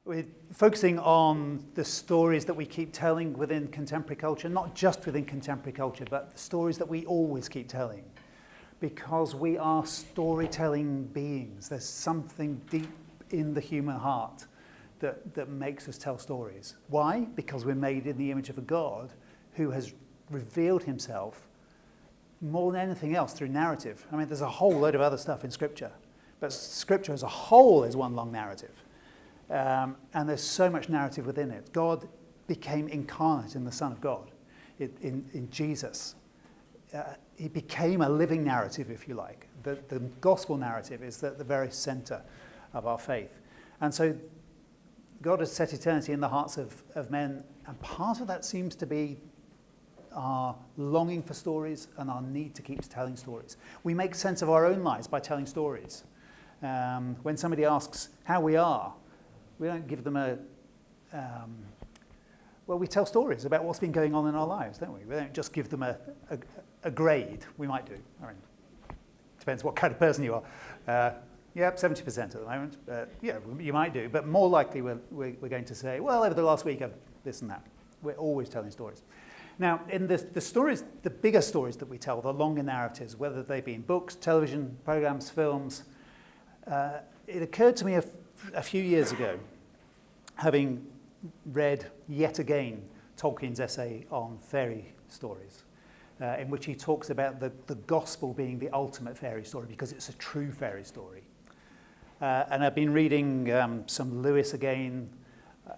We're focusing on the stories that we keep telling within contemporary culture, not just within contemporary culture, but the stories that we always keep telling. Because we are storytelling beings. There's something deep in the human heart that makes us tell stories. Why? Because we're made in the image of a God who has revealed himself more than anything else through narrative. I mean, there's a whole load of other stuff in Scripture, but Scripture as a whole is one long narrative. And there's so much narrative within it. God became incarnate in the Son of God, in Jesus. He became a living narrative, if you like. The gospel narrative is at the very center of our faith. And so God has set eternity in the hearts of men, and part of that seems to be our longing for stories and our need to keep telling stories. We make sense of our own lives by telling stories. When somebody asks how we are, we don't give them we tell stories about what's been going on in our lives, don't we? We don't just give them a grade. We might do. I mean, depends what kind of person you are. 70% at the moment. Yeah, you might do. But more likely we're going to say, well, over the last week I've this and that. We're always telling stories. Now, in the stories, the bigger stories that we tell, the longer narratives, whether they be in books, television, programs, films, it occurred to me a few years ago, having read yet again Tolkien's essay on fairy stories, in which he talks about the gospel being the ultimate fairy story because it's a true fairy story. And I've been reading some Lewis again,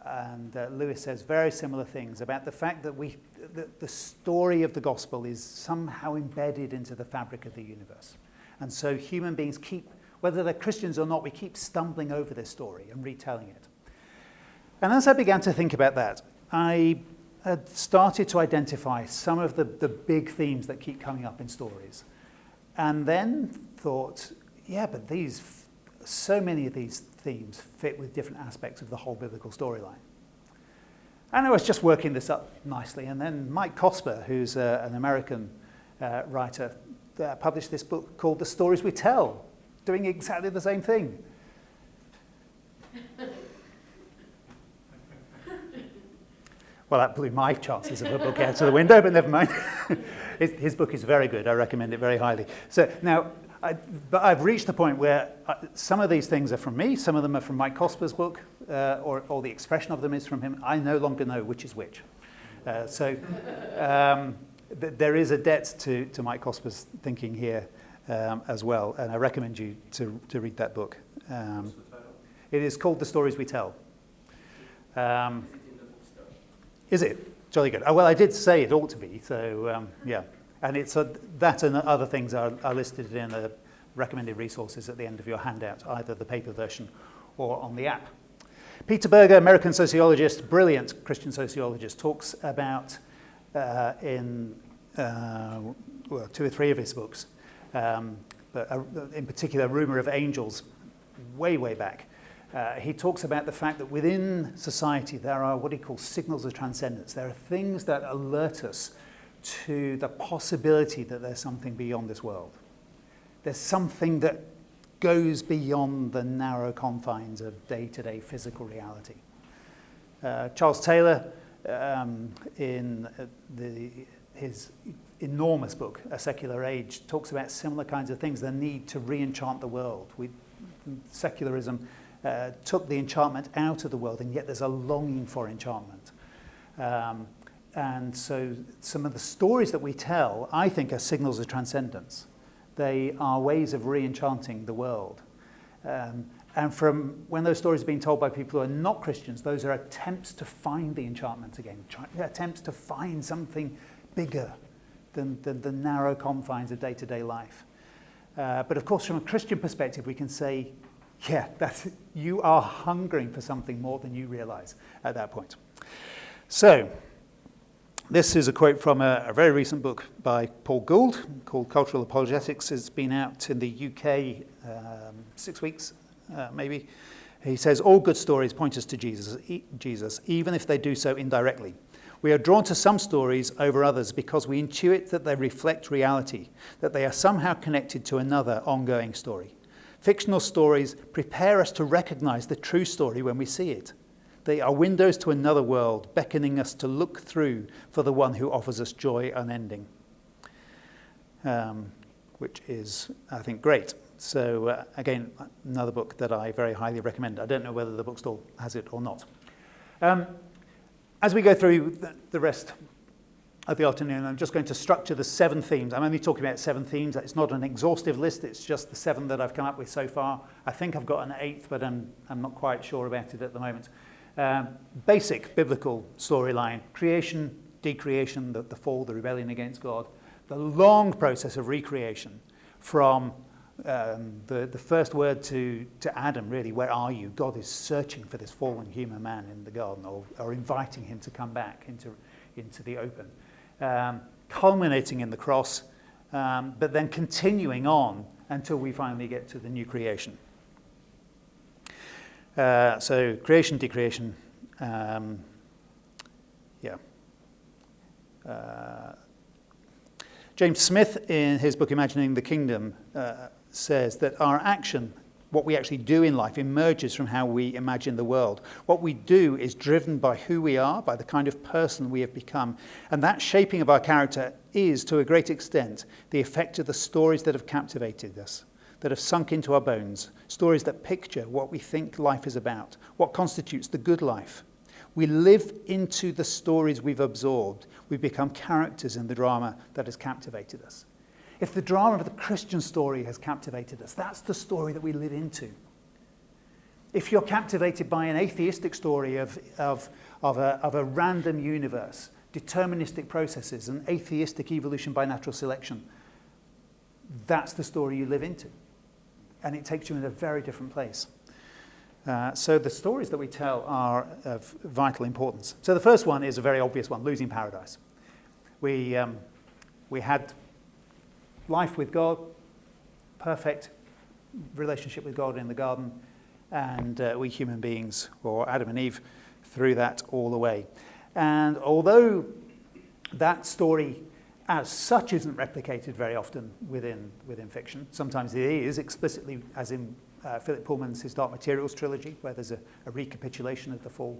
and Lewis says very similar things about the fact that the story of the gospel is somehow embedded into the fabric of the universe. And so human beings keep, whether they're Christians or not, we keep stumbling over this story and retelling it. And as I began to think about that, I had started to identify some of the big themes that keep coming up in stories. And then thought, yeah, but so many of these themes fit with different aspects of the whole biblical storyline. And I was just working this up nicely. And then Mike Cosper, who's an American writer, published this book called The Stories We Tell, doing exactly the same thing. Well, that blew my chances of a book out of the window, but never mind. His book is very good. I recommend it very highly. So now, but I've reached the point where some of these things are from me, some of them are from Mike Cosper's book, or the expression of them is from him. I no longer know which is which. There is a debt to Mike Cosper's thinking here as well, and I recommend you to read that book. It is called The Stories We Tell. Is it? Jolly good. Well, I did say it ought to be, so yeah. And it's that and other things are listed in the recommended resources at the end of your handout, either the paper version or on the app. Peter Berger, American sociologist, brilliant Christian sociologist, talks about in 2 or 3 of his books, but in particular, Rumour of Angels, way back. He talks about the fact that within society there are what he calls signals of transcendence. There are things that alert us to the possibility that there's something beyond this world. There's something that goes beyond the narrow confines of day-to-day physical reality. Charles Taylor, in his enormous book, A Secular Age, talks about similar kinds of things, the need to re-enchant the world. Secularism took the enchantment out of the world, and yet there's a longing for enchantment. And so some of the stories that we tell, I think, are signals of transcendence. They are ways of re-enchanting the world. And from when those stories are being told by people who are not Christians, those are attempts to find the enchantment again, attempts to find something bigger than the narrow confines of day-to-day life. But of course, from a Christian perspective, we can say, yeah, you are hungering for something more than you realize at that point. So, this is a quote from a very recent book by Paul Gould called Cultural Apologetics. It's been out in the UK 6 weeks, maybe. He says, all good stories point us to Jesus, even if they do so indirectly. We are drawn to some stories over others because we intuit that they reflect reality, that they are somehow connected to another ongoing story. Fictional stories prepare us to recognize the true story when we see it. They are windows to another world, beckoning us to look through for the one who offers us joy unending, which is, I think, great. So, again, another book that I very highly recommend. I don't know whether the bookstall has it or not. As we go through the rest of the afternoon, I'm just going to structure the 7 themes. I'm only talking about 7 themes. It's not an exhaustive list. It's just the 7 that I've come up with so far. I think I've got an 8th, but I'm not quite sure about it at the moment. Basic biblical storyline: creation, decreation, the fall, the rebellion against God, the long process of recreation from the first word to Adam, really. Where are you? God is searching for this fallen human man in the garden, or inviting him to come back into the open. Culminating in the cross, but then continuing on until we finally get to the new creation. So creation, decreation, James Smith, in his book Imagining the Kingdom, says that our action, what we actually do in life, emerges from how we imagine the world. What we do is driven by who we are, by the kind of person we have become. And that shaping of our character is, to a great extent, the effect of the stories that have captivated us, that have sunk into our bones, stories that picture what we think life is about, what constitutes the good life. We live into the stories we've absorbed. We become characters in the drama that has captivated us. If the drama of the Christian story has captivated us, that's the story that we live into. If you're captivated by an atheistic story of a random universe, deterministic processes, and atheistic evolution by natural selection, that's the story you live into. And it takes you in a very different place. So the stories that we tell are of vital importance. So the first one is a very obvious one: losing paradise. We had life with God, perfect relationship with God in the garden, and we human beings, or Adam and Eve, threw that all away. And although that story as such isn't replicated very often within fiction, sometimes it is explicitly, as in Philip Pullman's His Dark Materials trilogy, where there's a recapitulation of the fall.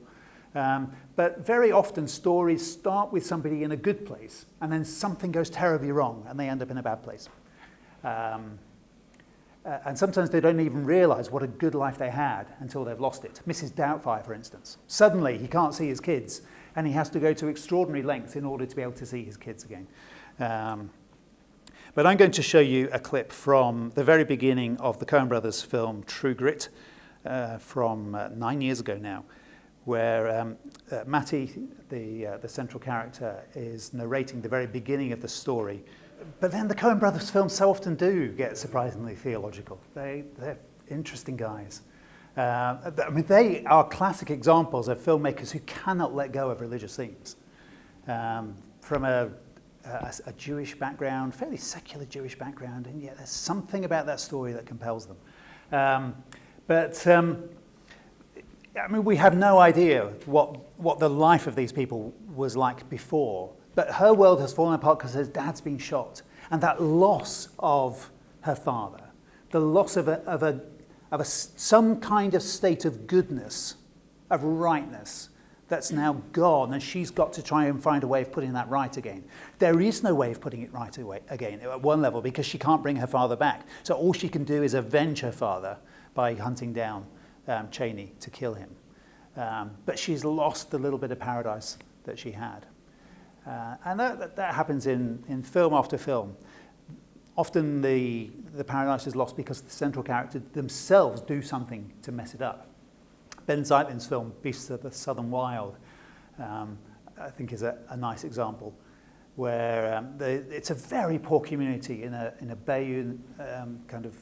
But very often stories start with somebody in a good place, and then something goes terribly wrong, and they end up in a bad place. And sometimes they don't even realise what a good life they had until they've lost it. Mrs. Doubtfire, for instance. Suddenly he can't see his kids, and he has to go to extraordinary lengths in order to be able to see his kids again. But I'm going to show you a clip from the very beginning of the Coen Brothers film True Grit, from 9 years ago now, where Matty, the central character, is narrating the very beginning of the story. But then the Coen Brothers films so often do get surprisingly theological. They're interesting guys. I mean, they are classic examples of filmmakers who cannot let go of religious themes. From a Jewish background, fairly secular Jewish background, and yet there's something about that story that compels them. I mean, we have no idea what the life of these people was like before, but her world has fallen apart because her dad's been shot, and that loss of her father, the loss of some kind of state of goodness, of rightness, that's now gone, and she's got to try and find a way of putting that right again. There is no way of putting it right again at one level, because she can't bring her father back. So all she can do is avenge her father by hunting down Cheney to kill him. But she's lost the little bit of paradise that she had. And that happens in film after film. Often the paradise is lost because the central characters themselves do something to mess it up. Ben Zeitlin's film Beasts of the Southern Wild, I think, is a nice example, where it's a very poor community in a Bayou kind of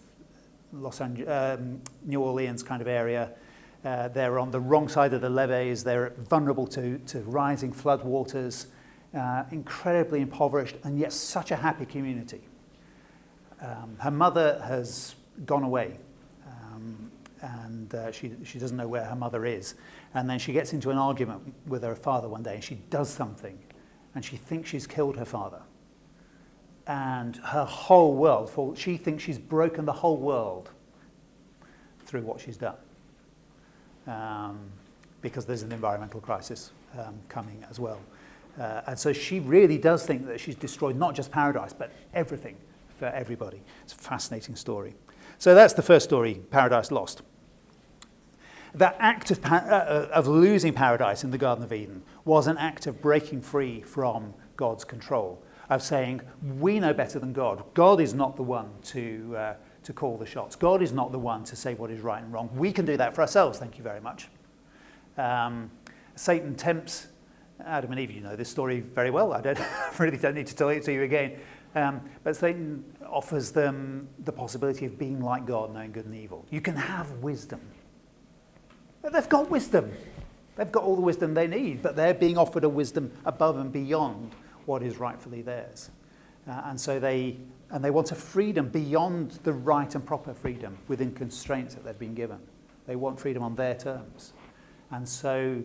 New Orleans kind of area. They're on the wrong side of the levees. They're vulnerable to rising flood waters, incredibly impoverished, and yet such a happy community. Her mother has gone away, and she doesn't know where her mother is. And then she gets into an argument with her father one day, and she does something, and she thinks she's killed her father. And her whole world, she thinks she's broken the whole world through what she's done. because there's an environmental crisis coming as well. And so she really does think that she's destroyed not just paradise, but everything for everybody. It's a fascinating story. So that's the first story, Paradise Lost. That act of losing paradise in the Garden of Eden was an act of breaking free from God's control, of saying, we know better than God. God is not the one to call the shots. God is not the one to say what is right and wrong. We can do that for ourselves, thank you very much. Satan tempts Adam and Eve. You know this story very well. I really don't need to tell it to you again. But Satan offers them the possibility of being like God, knowing good and evil. You can have wisdom. But they've got wisdom. They've got all the wisdom they need, but they're being offered a wisdom above and beyond what is rightfully theirs. And so they want a freedom beyond the right and proper freedom within constraints that they've been given. They want freedom on their terms. And so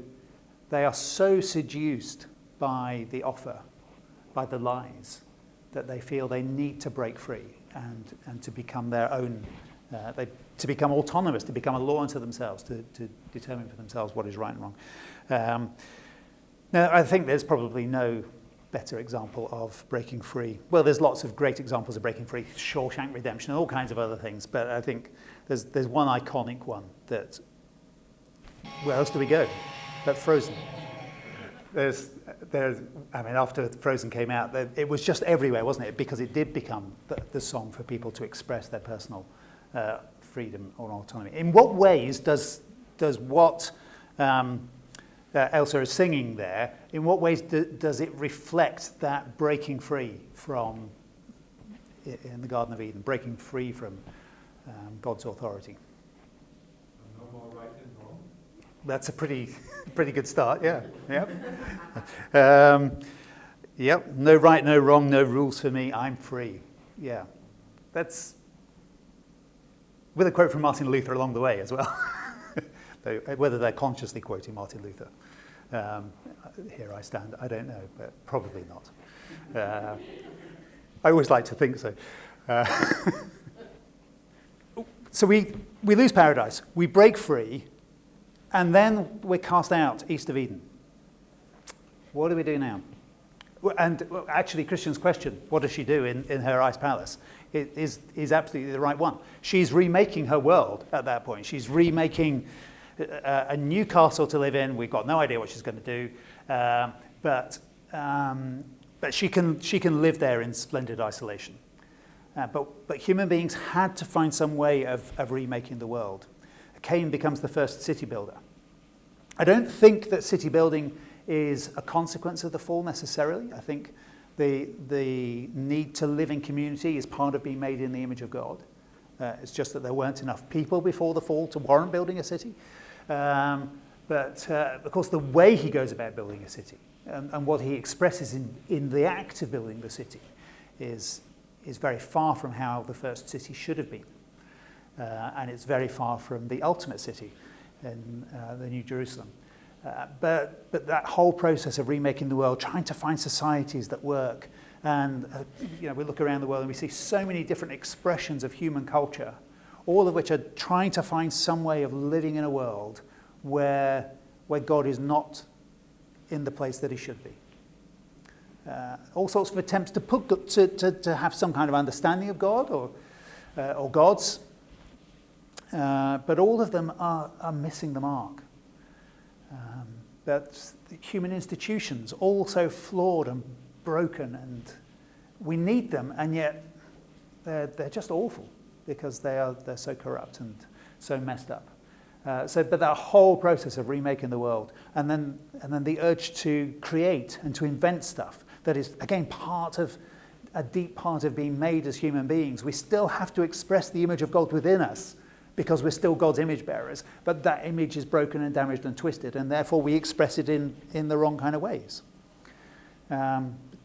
they are so seduced by the offer, by the lies, that they feel they need to break free and to become their own, to become autonomous, to become a law unto themselves, to determine for themselves what is right and wrong. Now, I think there's probably no better example of breaking free. Well, there's lots of great examples of breaking free, Shawshank Redemption, and all kinds of other things, but I think there's one iconic one that, where else do we go? But Frozen. After Frozen came out, it was just everywhere, wasn't it? Because it did become the song for people to express their personal freedom or autonomy. In what ways does what Elsa is singing there, in what ways does it reflect that breaking free from, in the Garden of Eden, breaking free from God's authority? No more right and wrong. That's a pretty good start, yeah. Yep. No right, no wrong, no rules for me, I'm free. Yeah. That's with a quote from Martin Luther along the way as well. Whether they're consciously quoting Martin Luther. Here I stand, I don't know, but probably not. I always like to think so. So we lose paradise, we break free, and then we're cast out east of Eden. What do we do now? And actually, Christian's question, what does she do in her ice palace, is absolutely the right one. She's remaking her world at that point. She's remaking a new castle to live in. We've got no idea what she's going to do, but she can live there in splendid isolation. But human beings had to find some way of remaking the world. Cain becomes the first city builder. I don't think that city building is a consequence of the fall necessarily. I think the need to live in community is part of being made in the image of God. It's just that there weren't enough people before the fall to warrant building a city. But of course, the way he goes about building a city and what he expresses in the act of building the city is very far from how the first city should have been. And it's very far from the ultimate city in the New Jerusalem. But that whole process of remaking the world, trying to find societies that work, and we look around the world and we see so many different expressions of human culture, all of which are trying to find some way of living in a world where God is not in the place that he should be. All sorts of attempts to have some kind of understanding of God or gods, but all of them are missing the mark. That human institutions, all so flawed and broken, and we need them, and yet they're just awful because they're so corrupt and so messed up. But that whole process of remaking the world, and then the urge to create and to invent stuff that is again a deep part of being made as human beings. We still have to express the image of God within us, because we're still God's image bearers, but that image is broken and damaged and twisted, and therefore we express it in the wrong kind of ways.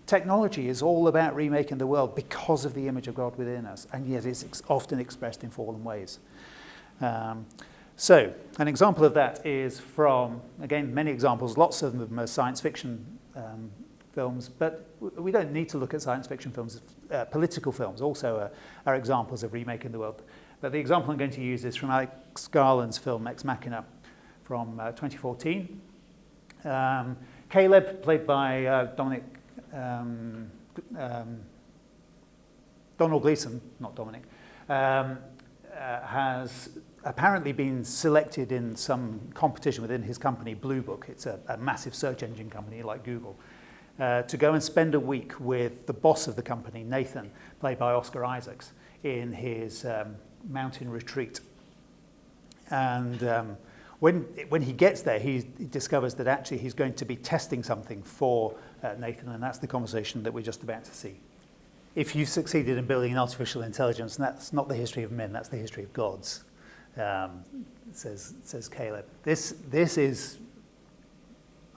Technology is all about remaking the world because of the image of God within us, and yet it's often expressed in fallen ways. So, an example of that is from, again, many examples, lots of them are science fiction films, but we don't need to look at science fiction films. Political films also are examples of remaking the world. But the example I'm going to use is from Alex Garland's film Ex Machina from 2014. Caleb, played by Donald Gleason, not Dominic, has apparently been selected in some competition within his company, Blue Book. It's a massive search engine company like Google, to go and spend a week with the boss of the company, Nathan, played by Oscar Isaacs, in his mountain retreat. And when he gets there, he discovers that actually he's going to be testing something for Nathan, and that's the conversation that we're just about to see. If you succeeded in building an artificial intelligence, that's not the history of men, that's the history of gods, says Caleb. This is,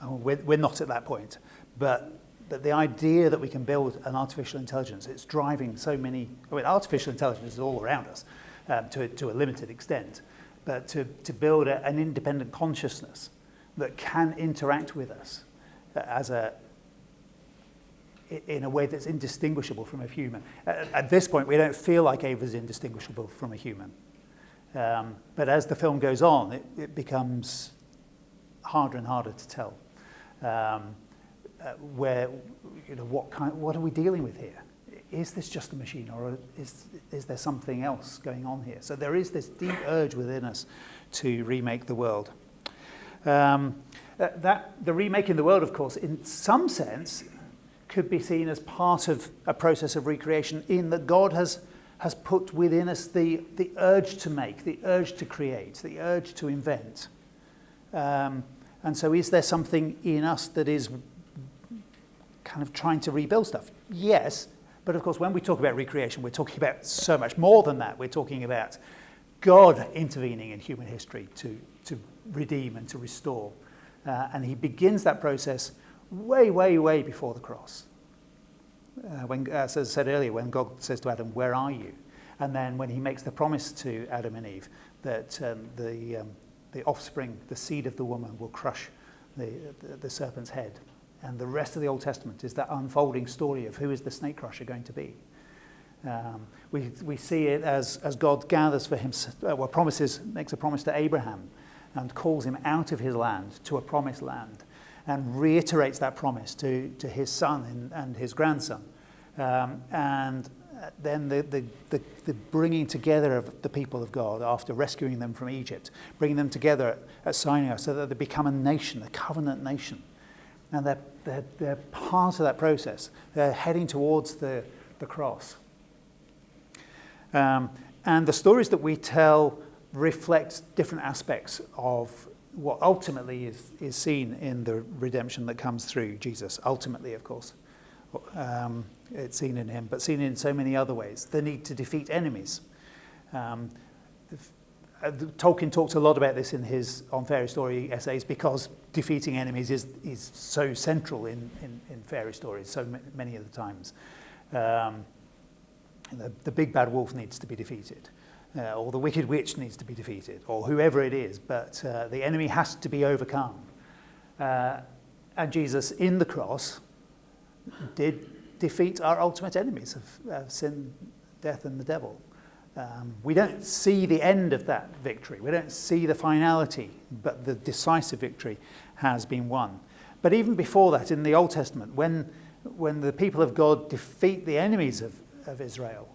we're not at that point, but the idea that we can build an artificial intelligence, it's driving so many, artificial intelligence is all around us to a limited extent, but to build an independent consciousness that can interact with us in a way that's indistinguishable from a human. At this point, we don't feel like Ava's indistinguishable from a human. But as the film goes on, it becomes harder and harder to tell. What are we dealing with here? Is this just a machine, or is there something else going on here? So there is this deep urge within us to remake the world. The remaking the world, of course, in some sense, could be seen as part of a process of recreation, in that God has put within us the urge to make, the urge to create, the urge to invent. And so is there something in us that is kind of trying to rebuild stuff? Yes, but of course when we talk about recreation, we're talking about so much more than that. We're talking about God intervening in human history to redeem and to restore. And he begins that process way, way, way before the cross. As I said earlier, when God says to Adam, "Where are you?" And then when he makes the promise to Adam and Eve that the offspring, the seed of the woman, will crush the serpent's head. And the rest of the Old Testament is that unfolding story of who is the snake crusher going to be. We see it as God gathers for him, makes a promise to Abraham and calls him out of his land to a promised land, and reiterates that promise to his son and his grandson. And then the bringing together of the people of God after rescuing them from Egypt, bringing them together at Sinai so that they become a nation, a covenant nation. And they're part of that process. They're heading towards the cross. And the stories that we tell reflect different aspects of what ultimately is seen in the redemption that comes through Jesus. Ultimately, of course, it's seen in him, but seen in so many other ways. The need to defeat enemies. Tolkien talks a lot about this in his On Fairy Story essays, because defeating enemies is so central in fairy stories so many of the times. The big bad wolf needs to be defeated. Or the wicked witch needs to be defeated, or whoever it is, but the enemy has to be overcome. And Jesus, in the cross, did defeat our ultimate enemies of sin, death, and the devil. We don't see the end of that victory. We don't see the finality, but the decisive victory has been won. But even before that, in the Old Testament, when the people of God defeat the enemies of Israel,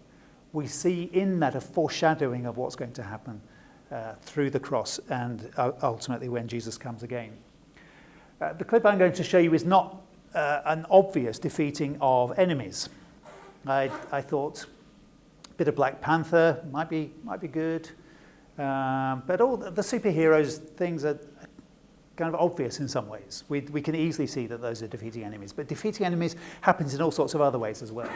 we see in that a foreshadowing of what's going to happen through the cross and ultimately when Jesus comes again. The clip I'm going to show you is not an obvious defeating of enemies. I thought a bit of Black Panther might be good, but all the superheroes things are kind of obvious in some ways. We can easily see that those are defeating enemies, but defeating enemies happens in all sorts of other ways as well.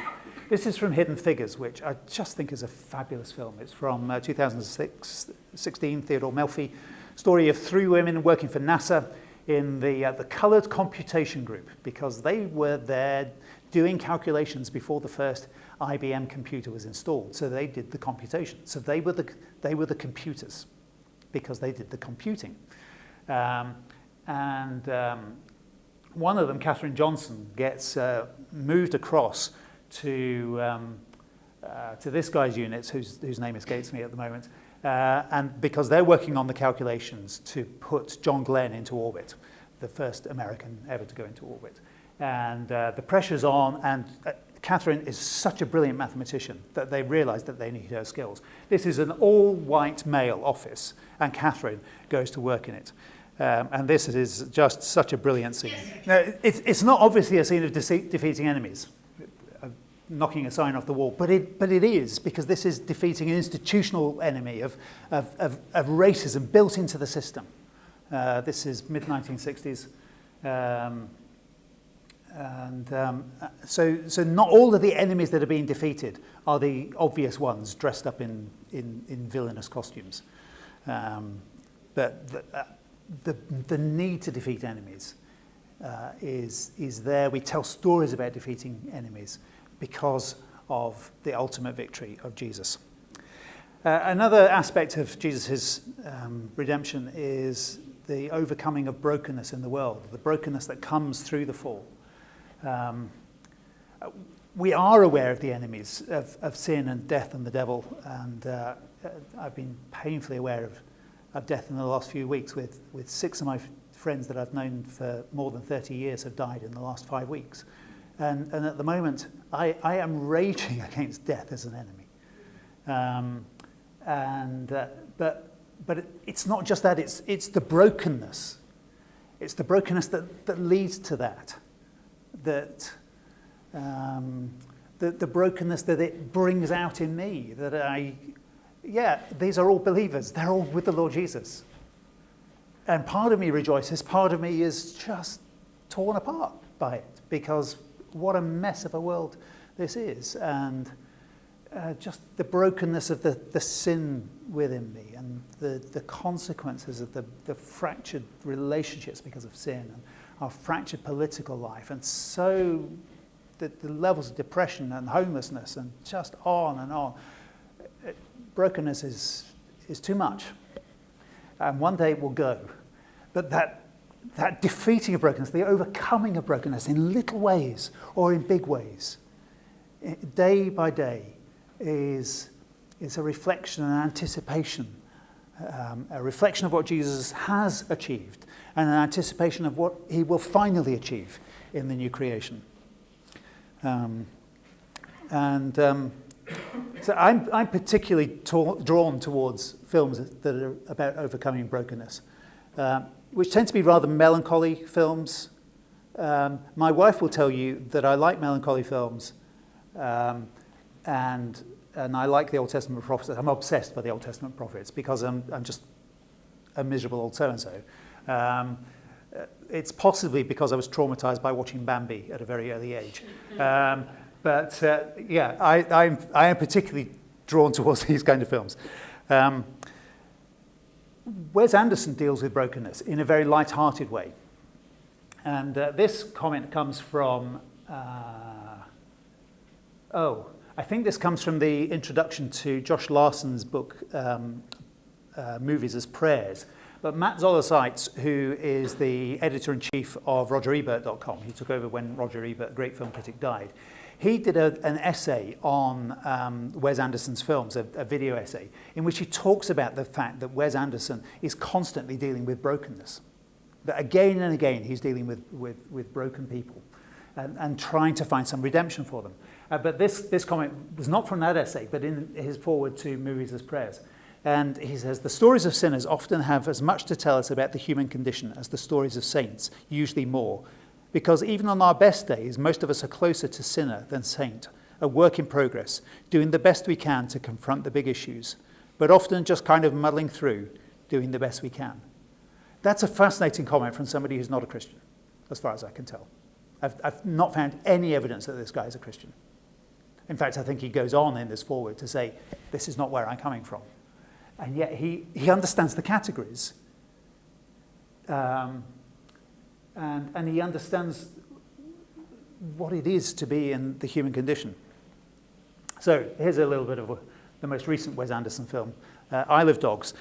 This is from Hidden Figures, which I just think is a fabulous film. It's from 2016, Theodore Melfi. Story of three women working for NASA in the coloured computation group, because they were there doing calculations before the first IBM computer was installed. So they did the computation. So they were the computers, because they did the computing. One of them, Katherine Johnson, gets moved across to this guy's unit, whose name escapes me at the moment, and because they're working on the calculations to put John Glenn into orbit, the first American ever to go into orbit. And the pressure's on, and Catherine is such a brilliant mathematician that they realise that they need her skills. This is an all-white male office, and Catherine goes to work in it. And this is just such a brilliant scene. Now, it's not obviously a scene of defeating enemies, knocking a sign off the wall, but it is, because this is defeating an institutional enemy of racism built into the system. This is mid-1960s. So not all of the enemies that are being defeated are the obvious ones dressed up in villainous costumes. But the need to defeat enemies is there. We tell stories about defeating enemies because of the ultimate victory of Jesus. Another aspect of Jesus' redemption is the overcoming of brokenness in the world, the brokenness that comes through the fall. We are aware of the enemies of sin and death and the devil, and I've been painfully aware of death in the last few weeks with 6 of my friends that I've known for more than 30 years have died in the last 5 weeks. And at the moment, I am raging against death as an enemy. But it's not just that, it's the brokenness. It's the brokenness that leads to that. The brokenness that it brings out in me, these are all believers. They're all with the Lord Jesus. And part of me rejoices, part of me is just torn apart by it, because what a mess of a world this is. And just the brokenness of the sin within me, and the consequences of the fractured relationships because of sin, and our fractured political life, and so the levels of depression and homelessness, and just on and on. Brokenness is too much, and one day it will go. But that defeating of brokenness, the overcoming of brokenness in little ways or in big ways, day by day, is a reflection and anticipation, a reflection of what Jesus has achieved, and an anticipation of what he will finally achieve in the new creation. So I'm particularly drawn towards films that are about overcoming brokenness, which tend to be rather melancholy films. My wife will tell you that I like melancholy films, and I like the Old Testament prophets. I'm obsessed by the Old Testament prophets because I'm just a miserable old so-and-so. It's possibly because I was traumatized by watching Bambi at a very early age. But I am particularly drawn towards these kind of films. Wes Anderson deals with brokenness in a very light-hearted way. And this comment comes from, I think this comes from the introduction to Josh Larson's book, Movies as Prayers. But Matt Zoller-Seitz, who is the editor-in-chief of RogerEbert.com, he took over when Roger Ebert, great film critic, died. He did an essay on Wes Anderson's films, a video essay, in which he talks about the fact that Wes Anderson is constantly dealing with brokenness. That again and again he's dealing with broken people and trying to find some redemption for them. But this comment was not from that essay, but in his foreword to Movies as Prayers. And he says, the stories of sinners often have as much to tell us about the human condition as the stories of saints, usually more. Because even on our best days, most of us are closer to sinner than saint, a work in progress, doing the best we can to confront the big issues, but often just kind of muddling through, doing the best we can. That's a fascinating comment from somebody who's not a Christian, as far as I can tell. I've not found any evidence that this guy is a Christian. In fact, I think he goes on in this foreword to say, this is not where I'm coming from. And yet he understands the categories. And he understands what it is to be in the human condition. So here's a little bit of the most recent Wes Anderson film, Isle of Dogs.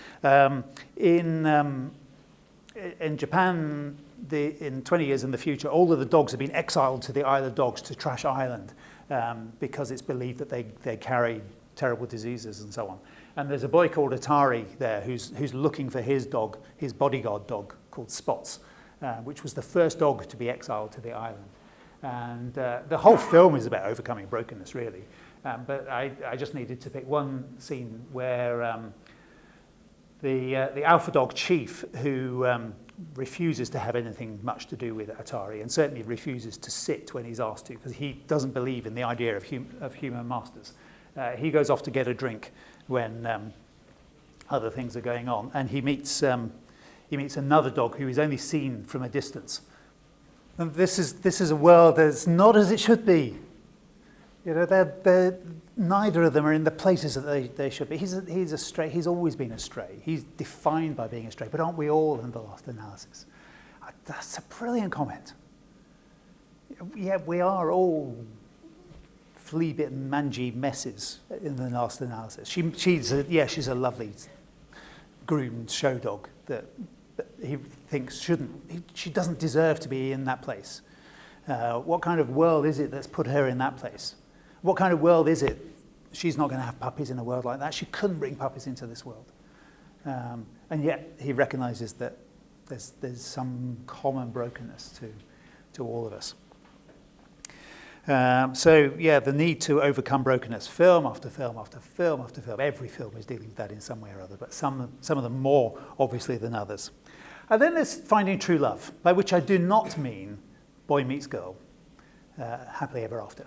In Japan, in 20 years in the future, all of the dogs have been exiled to the Isle of Dogs, to Trash Island, because it's believed that they carry terrible diseases and so on. And there's a boy called Atari there who's looking for his dog, his bodyguard dog called Spots, which was the first dog to be exiled to the island. And the whole film is about overcoming brokenness, really. But I just needed to pick one scene where the alpha dog chief, who refuses to have anything much to do with Atari, and certainly refuses to sit when he's asked to, because he doesn't believe in the idea of human masters. He goes off to get a drink when other things are going on, and he meets another dog who is only seen from a distance. And this is a world that's not as it should be. You know, neither of them are in the places that they should be. He's a stray. He's always been a stray. He's defined by being a stray. But aren't we all in the last analysis? That's a brilliant comment. Yeah, we are all flea-bitten, mangy messes in the last analysis. She's a lovely groomed show dog that he thinks she doesn't deserve to be in that place. What kind of world is it that's put her in that place? What kind of world is it? She's not going to have puppies in a world like that. She couldn't bring puppies into this world. And yet he recognizes that there's some common brokenness to all of us. The need to overcome brokenness, film after film after film after film. Every film is dealing with that in some way or other, but some of them more obviously than others. And then there's finding true love, by which I do not mean boy meets girl, happily ever after.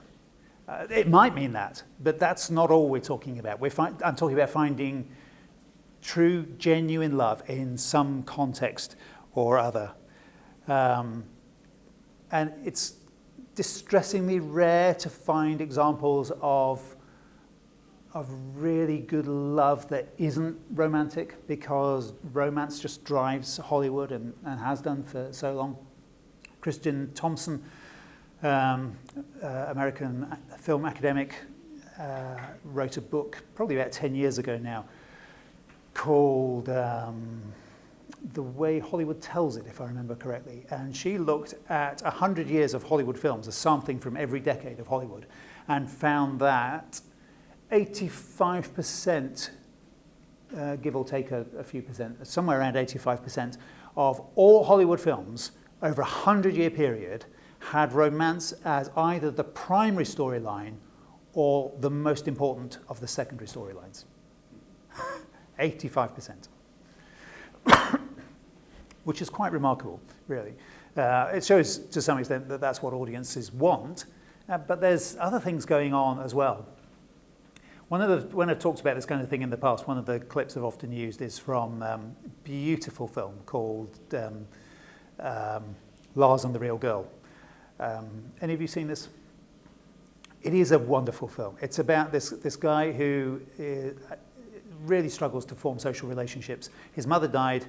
It might mean that, but that's not all we're talking about. I'm talking about finding true, genuine love in some context or other. And it's distressingly rare to find examples of really good love that isn't romantic, because romance just drives Hollywood and has done for so long. Christian Thompson, American film academic, wrote a book probably about 10 years ago now called The Way Hollywood Tells It, if I remember correctly. And she looked at 100 years of Hollywood films, a sampling from every decade of Hollywood, and found that 85%, give or take a few percent, somewhere around 85% of all Hollywood films over a 100-year period had romance as either the primary storyline or the most important of the secondary storylines. 85%. Which is quite remarkable, really. It shows to some extent that that's what audiences want, but there's other things going on as well. When I've talked about this kind of thing in the past, one of the clips I've often used is from a beautiful film called Lars and the Real Girl. Any of you seen this? It is a wonderful film. It's about this guy who really struggles to form social relationships. His mother died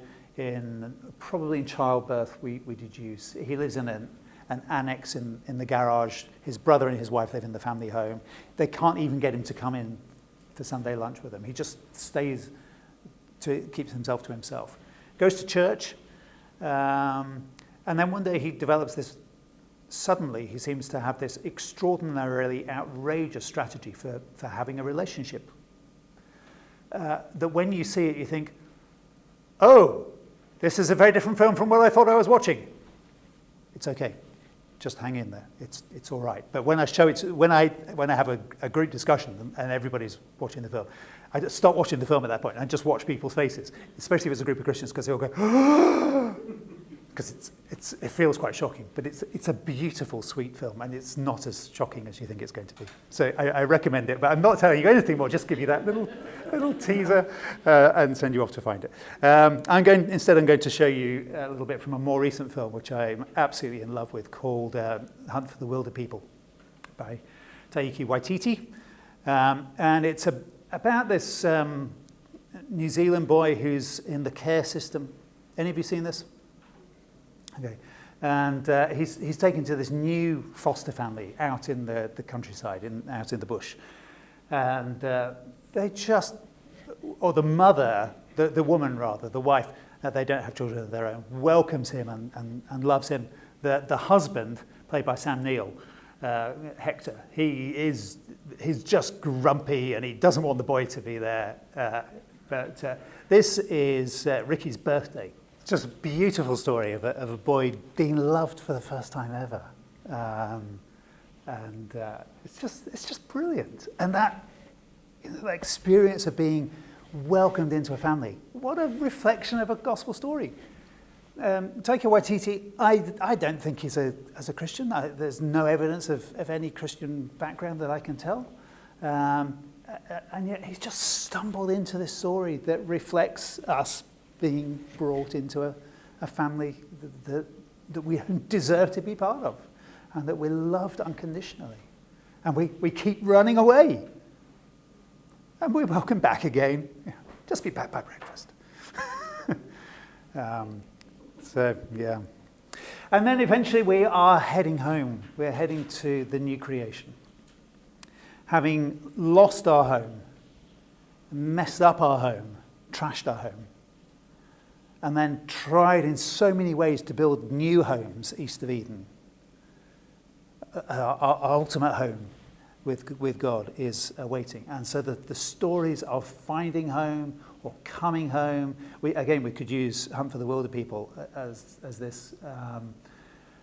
probably in childbirth, we deduce. He lives in an annex in the garage. His brother and his wife live in the family home. They can't even get him to come in for Sunday lunch with them. He just keeps himself to himself. Goes to church, and then one day he develops this. Suddenly, he seems to have this extraordinarily outrageous strategy for having a relationship. That when you see it, you think, oh, this is a very different film from what I thought I was watching. It's okay. Just hang in there. It's all right. But when I show it, when I have a group discussion and everybody's watching the film, I just stop watching the film at that point and just watch people's faces, especially if it's a group of Christians, because they all go, because it feels quite shocking. But it's a beautiful, sweet film, and it's not as shocking as you think it's going to be. So I recommend it, but I'm not telling you anything more. Just give you that little teaser and send you off to find it. I'm going to show you a little bit from a more recent film, which I'm absolutely in love with, called Hunt for the Wilder People by Taika Waititi. And it's about this New Zealand boy who's in the care system. Any of you seen this? Okay. And he's taken to this new foster family out in the countryside, out in the bush. And they just, or the mother, the woman rather, the wife, they don't have children of their own, welcomes him and loves him. The husband, played by Sam Neill, Hector. He's just grumpy and he doesn't want the boy to be there. But this is Ricky's birthday. It's just a beautiful story of a boy being loved for the first time ever. It's just brilliant. And that experience of being welcomed into a family. What a reflection of a gospel story. Taika Waititi, I don't think he's as a Christian. There's no evidence of any Christian background that I can tell. And yet he's just stumbled into this story that reflects us being brought into a family that we deserve to be part of, and that we're loved unconditionally. And we keep running away. And we're welcome back again. Just be back by breakfast. So, yeah. And then eventually we are heading home. We're heading to the new creation. Having lost our home, messed up our home, trashed our home, and then tried in so many ways to build new homes east of Eden, our ultimate home with God is awaiting. And so the stories of finding home or coming home, we could use Hunt for the Wilder People as this,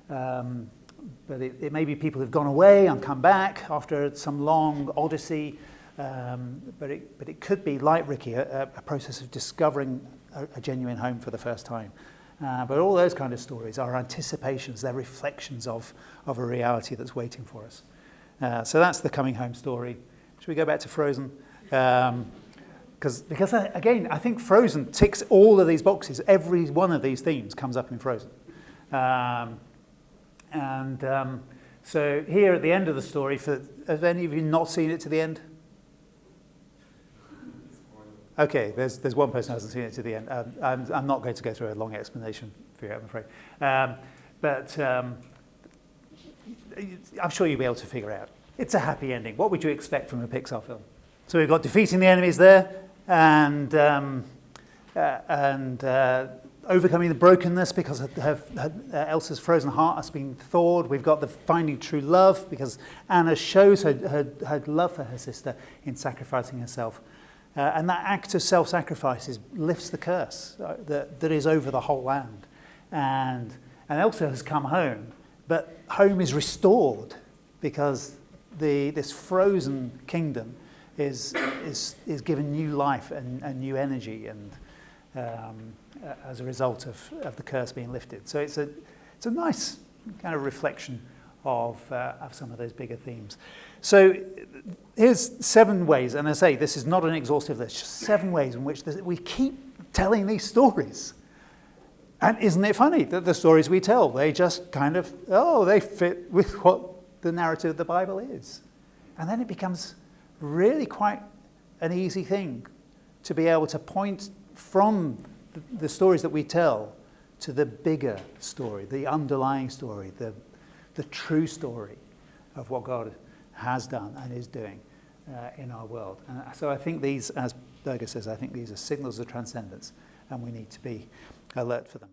but it may be people who've gone away and come back after some long odyssey, but it could be, like Ricky, a process of discovering a genuine home for the first time. But all those kind of stories are anticipations, they're reflections of a reality that's waiting for us. So that's the coming home story. Should we go back to Frozen? Because I think Frozen ticks all of these boxes. Every one of these themes comes up in Frozen. So here at the end of the story, have any of you not seen it to the end? Okay, there's one person who hasn't seen it to the end. I'm not going to go through a long explanation for you, I'm afraid. But I'm sure you'll be able to figure it out. It's a happy ending. What would you expect from a Pixar film? So we've got defeating the enemies there, and overcoming the brokenness because Elsa's frozen heart has been thawed. We've got the finding true love because Anna shows her love for her sister in sacrificing herself. And that act of self-sacrifice lifts the curse that is over the whole land. And Elsa has come home, but home is restored because this frozen kingdom is given new life and new energy, and as a result of the curse being lifted. So it's a nice kind of reflection of some of those bigger themes. So here's 7 ways, and I say this is not an exhaustive list, just 7 ways in which we keep telling these stories. And isn't it funny that the stories we tell, they just kind of, they fit with what the narrative of the Bible is. And then it becomes really quite an easy thing to be able to point from the stories that we tell to the bigger story, the underlying story, the true story of what God has done and is doing in our world. And so I think these, as Berger says, I think these are signals of transcendence, and we need to be alert for them.